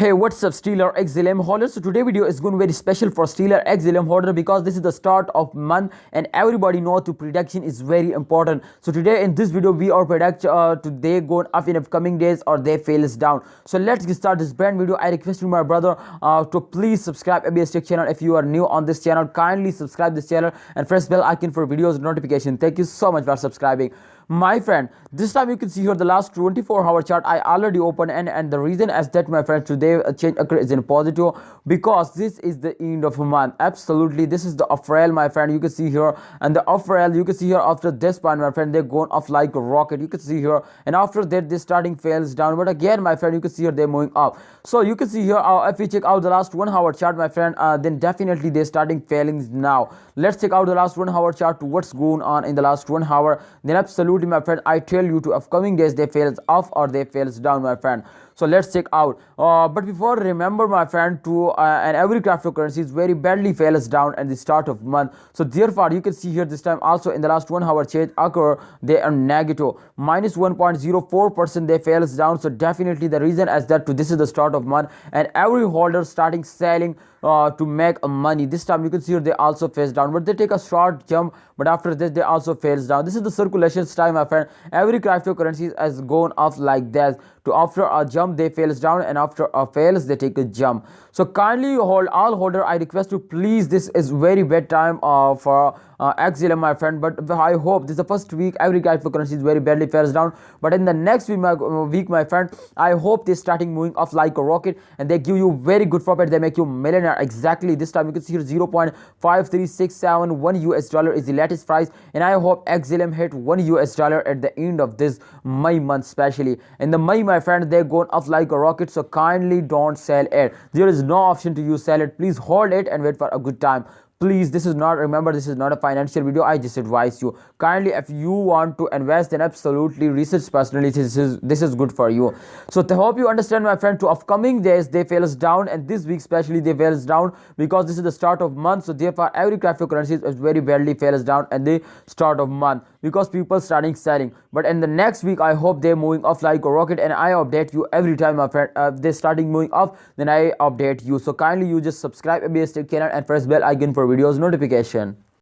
Hey, what's up, Stellar XLM holder? So today video is going to be very special for Stellar XLM holder because this is the start of month and everybody knows to prediction is very important. So today in this video we are predict today going up in upcoming days or they fails down. So let's get start this brand video. I request you my brother to please subscribe ABS Tech channel. If you are new on this channel, kindly subscribe this channel and press bell icon for videos notification. Thank you so much for subscribing. My friend, this time you can see here the last 24-hour chart I already opened, and the reason as that, my friend, today a change occurs in positive because this is the end of a month. Absolutely, this is the April, my friend. You can see here, and the April, you can see here after this point, my friend, they're going off like a rocket. You can see here, and after that they starting fails down, but again, my friend, you can see here they're moving up. So you can see here if we check out the last 1 hour chart, my friend, then definitely they're starting failing now. Let's check out the last 1 hour chart to what's going on in the last 1 hour. Then absolutely, my friend, I tell you to upcoming days they fails off or they fails down, my friend. So let's check out, but before, remember, my friend, to and every cryptocurrency is very badly fails down at the start of month. So therefore you can see here this time also in the last 1 hour change occur, they are negative minus 1.04% they fails down. So definitely the reason as that to this is the start of month and every holder starting selling to make money. This time you can see here they also face down, but they take a short jump, but after this they also fails down. This is the circulation time, my friend. Every cryptocurrency has gone off like that. To after a jump they fails down, and after a fails they take a jump. So kindly hold all holder, I request you please, this is very bad time for XLM, my friend, but I hope this is the first week every cryptocurrency is very badly fails down, but in the next week, my friend, I hope they starting moving off like a rocket and they give you very good profit. They make you millionaire. Exactly, this time you can see here 0.53671 US dollar is the latest price, and I hope XLM hit $1 US at the end of this May month. Especially in the May, my friend, they're going off like a rocket, so kindly don't sell it. There is no option to use sell it. Please hold it and wait for a good time. Please, this is not, remember, this is not a financial video. I just advise you kindly, if you want to invest, then absolutely research personally. This is good for you. So I hope you understand, my friend. To upcoming days they fails down, and this week especially they fails down because this is the start of month. So therefore every cryptocurrency is very badly fails down at the start of month because people starting selling. But in the next week I hope they're moving off like a rocket, and I update you every time, my friend. If they're starting moving off, then I update you. So kindly you just subscribe ABS Tech channel and press bell icon for videos notification.